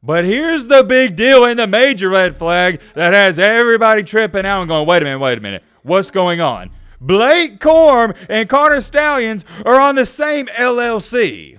But here's the big deal and the major red flag that has everybody tripping out and going, wait a minute. What's going on? Blake Corum and Connor Stallions are on the same LLC.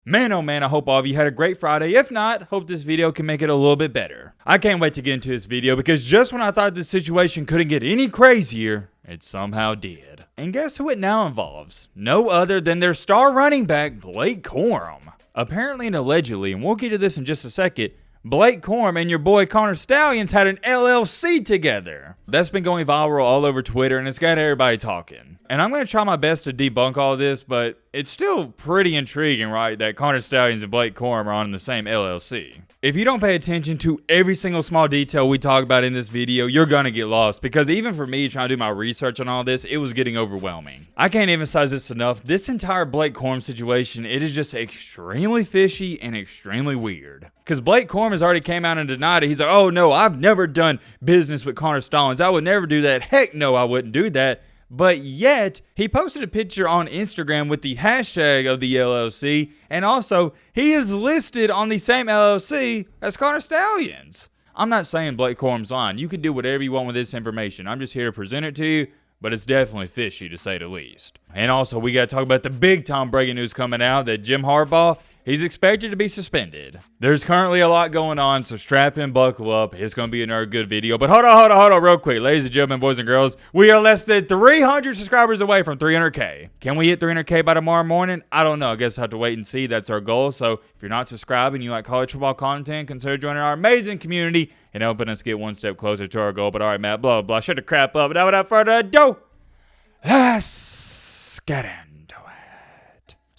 Man, oh man, I hope all of you had a great Friday. If not, hope this video can make it a little bit better. I can't wait to get into this video because just when I thought this situation couldn't get any crazier, it somehow did. And guess who it now involves? No other than their star running back, Blake Corum. Apparently and allegedly, and we'll get to this in just a second, Blake Corum and your boy Connor Stallions had an LLC together. That's been going viral all over Twitter and it's got everybody talking. And I'm going to try my best to debunk all this, but it's still pretty intriguing, right, that Connor Stallions and Blake Corum are on the same LLC. If you don't pay attention to every single small detail we talk about in this video, you're going to get lost because even for me trying to do my research on all this, it was getting overwhelming. I can't emphasize this enough. This entire Blake Corum situation, it is just extremely fishy and extremely weird. Because Blake Corum has already came out and denied it. He's like, oh no, I've never done business with Connor Stallions. I would never do that. Heck no, I wouldn't do that. But yet, he posted a picture on Instagram with the hashtag of the LLC, and also, he is listed on the same LLC as Connor Stallions. I'm not saying Blake Corum's lying. You can do whatever you want with this information. I'm just here to present it to you, but it's definitely fishy to say the least. And also, we got to talk about the big time breaking news coming out that Jim Harbaugh, he's expected to be suspended. There's currently a lot going on, so strap in, buckle up. It's going to be another good video. But hold on real quick. Ladies and gentlemen, boys and girls, we are less than 300 subscribers away from 300K. Can we hit 300K by tomorrow morning? I don't know. I guess I have to wait and see. That's our goal. So if you're not subscribed and you like college football content, consider joining our amazing community and helping us get one step closer to our goal. But all right, Matt, blah, blah, shut the crap up. But now without further ado, let's get in.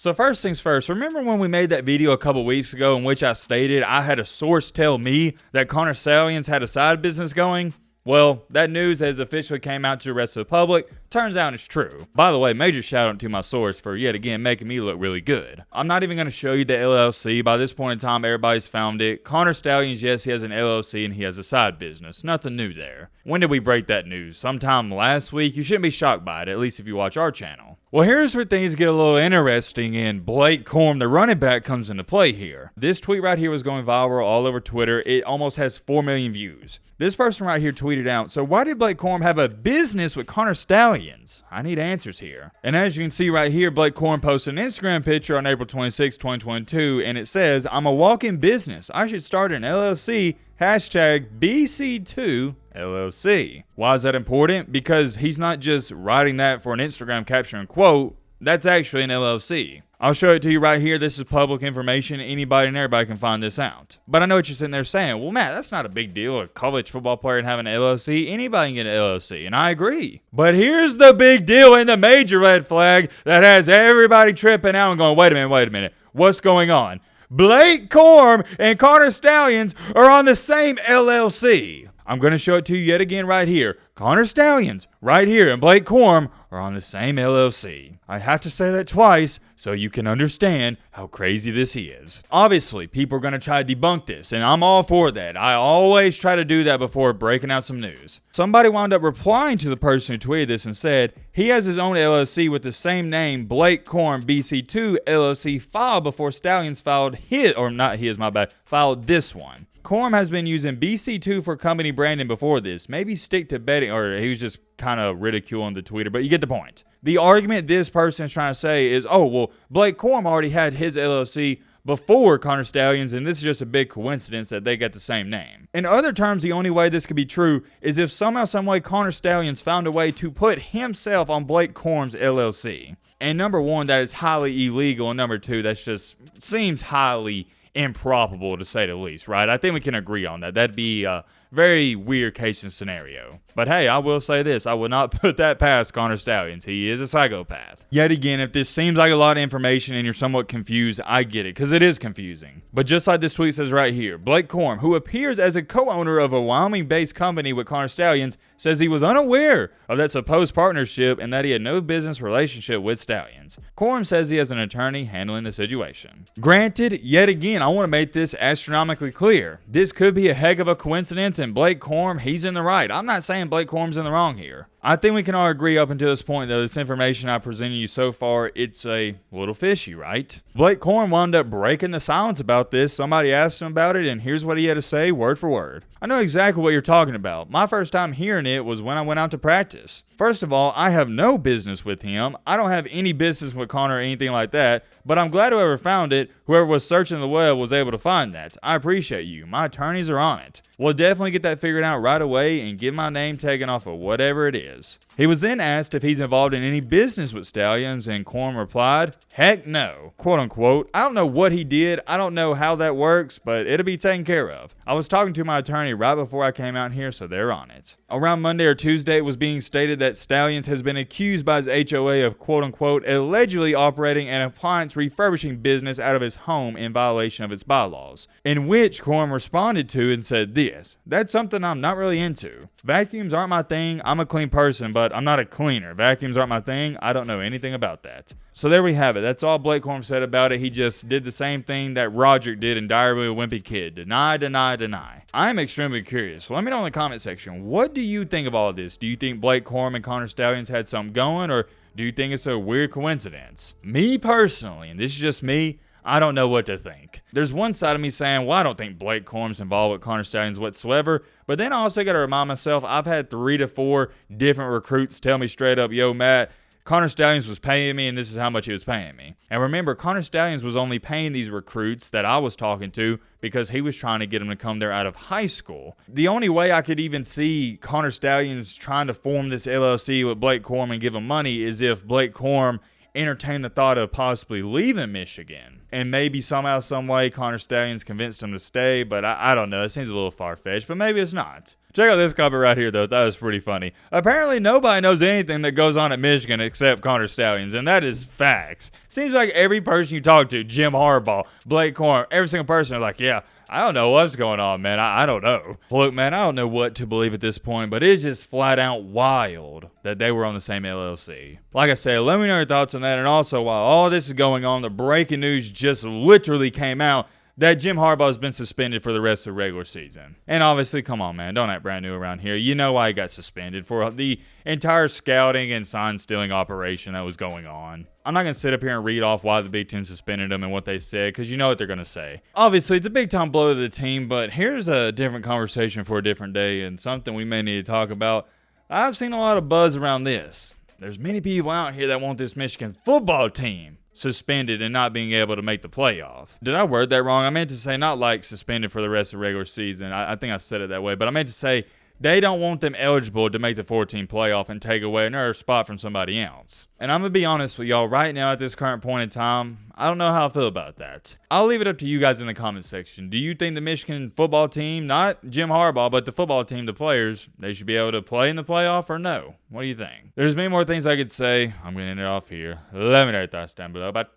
So first things first, remember when we made that video a couple weeks ago in which I stated I had a source tell me that Connor Stallions had a side business going? Well, that news has officially came out to the rest of the public. Turns out it's true. By the way, major shout out to my source for yet again making me look really good. I'm not even going to show you the LLC. By this point in time, everybody's found it. Connor Stallions, yes, he has an LLC and he has a side business. Nothing new there. When did we break that news? Sometime last week. You shouldn't be shocked by it, at least if you watch our channel. Well, here's where things get a little interesting and Blake Corum, the running back, comes into play here. This tweet right here was going viral all over Twitter. It almost has 4 million views. This person right here tweeted out, so why did Blake Corum have a business with Connor Stallions? I need answers here. And as you can see right here, Blake Corum posted an Instagram picture on April 26, 2022, and it says, I'm a walk-in business. I should start an LLC, hashtag BC2 LLC. Why is that important? Because he's not just writing that for an Instagram caption and quote, that's actually an LLC. I'll show it to you right here. This is public information. Anybody and everybody can find this out. But I know what you're sitting there saying. Well, Matt, that's not a big deal. A college football player and having an LLC. Anybody can get an LLC. And I agree. But here's the big deal and the major red flag that has everybody tripping out and going, wait a minute. What's going on? Blake Corum and Connor Stallions are on the same LLC. I'm going to show it to you yet again right here. Connor Stallions right here and Blake Corum are on the same LLC. I have to say that twice so you can understand how crazy this is. Obviously, people are going to try to debunk this, and I'm all for that. I always try to do that before breaking out some news. Somebody wound up replying to the person who tweeted this and said, he has his own LLC with the same name, Blake Corum BC2 LLC, filed before Stallions filed his, or not his, my bad, filed this one. Corum has been using BC2 for company branding before this. Maybe stick to betting, or he was just kind of ridiculing the tweeter, but you get the point. The argument this person is trying to say is, oh, well, Blake Corum already had his LLC before Connor Stallions, and this is just a big coincidence that they got the same name. In other terms, the only way this could be true is if somehow, some way, Connor Stallions found a way to put himself on Blake Corum's LLC. And number one, that is highly illegal, and number two, that just seems highly improbable to say the least, right? I think we can agree on that. That'd be a very weird case and scenario. But hey, I will say this. I will not put that past Connor Stallions. He is a psychopath. Yet again, if this seems like a lot of information and you're somewhat confused, I get it, because it is confusing. But just like this tweet says right here, Blake Corum, who appears as a co-owner of a Wyoming-based company with Connor Stallions, says he was unaware of that supposed partnership and that he had no business relationship with Stallions. Corum says he has an attorney handling the situation. Granted, yet again, I want to make this astronomically clear. This could be a heck of a coincidence, Stallions and Blake Corum, he's in the right. I'm not saying Blake Corum's in the wrong here. I think we can all agree up until this point, though, this information I presented you so far, it's a little fishy, right? Blake Corum wound up breaking the silence about this. Somebody asked him about it, and here's what he had to say word for word. I know exactly what you're talking about. My first time hearing it was when I went out to practice. First of all, I have no business with him. I don't have any business with Connor or anything like that, but I'm glad whoever found it, whoever was searching the web, was able to find that. I appreciate you. My attorneys are on it. We'll definitely get that figured out right away and get my name taken off of whatever it is. He was then asked if he's involved in any business with Stallions, and Corum replied, heck no, quote unquote. I don't know what he did. I don't know how that works, but it'll be taken care of. I was talking to my attorney right before I came out here, so they're on it. Around Monday or Tuesday, it was being stated that Stallions has been accused by his HOA of quote unquote allegedly operating an appliance refurbishing business out of his home in violation of its bylaws, in which Corum responded to and said this: that's something I'm not really into. Vacuums aren't my thing. I'm a clean person, but I'm not a cleaner. Vacuums aren't my thing. I don't know anything about that. So there we have it. That's all Blake Corum said about it. He just did the same thing that Roderick did in Diary of a Wimpy Kid. Deny, deny, deny. I am extremely curious. So let me know in the comment section. What do you think of all of this? Do you think Blake Corum and Connor Stallions had something going, or do you think it's a weird coincidence? Me personally, and this is just me, I don't know what to think. There's one side of me saying, well, I don't think Blake Corum's involved with Connor Stallions whatsoever. But then I also got to remind myself, I've had 3 to 4 different recruits tell me straight up, yo, Matt, Connor Stallions was paying me, and this is how much he was paying me. And remember, Connor Stallions was only paying these recruits that I was talking to because he was trying to get them to come there out of high school. The only way I could even see Connor Stallions trying to form this LLC with Blake Corum and give him money is if Blake Corum entertained the thought of possibly leaving Michigan. And maybe somehow, some way, Connor Stallions convinced him to stay, but I don't know. It seems a little far-fetched, but maybe it's not. Check out this comment right here, though. That was pretty funny. Apparently, nobody knows anything that goes on at Michigan except Connor Stallions, and that is facts. Seems like every person you talk to, Jim Harbaugh, Blake Corum, every single person is like, yeah, I don't know what's going on, man. I don't know. Look, man, I don't know what to believe at this point, but it's just flat out wild that they were on the same LLC. Like I said, let me know your thoughts on that. And also, while all this is going on, the breaking news just literally came out that Jim Harbaugh has been suspended for the rest of the regular season. And obviously, come on, man, don't act brand new around here. You know why he got suspended, for the entire scouting and sign-stealing operation that was going on. I'm not going to sit up here and read off why the Big Ten suspended him and what they said, because you know what they're going to say. Obviously, it's a big-time blow to the team, but here's a different conversation for a different day and something we may need to talk about. I've seen a lot of buzz around this. There's many people out here that want this Michigan football team suspended and not being able to make the playoff. Did I word that wrong? I meant to say not like suspended for the rest of the regular season. I think I said it that way, but I meant to say they don't want them eligible to make the 14 playoff and take away another spot from somebody else. And I'm going to be honest with y'all right now at this current point in time, I don't know how I feel about that. I'll leave it up to you guys in the comment section. Do you think the Michigan football team, not Jim Harbaugh, but the football team, the players, they should be able to play in the playoff or no? What do you think? There's many more things I could say. I'm going to end it off here. Let me know your thoughts down below. But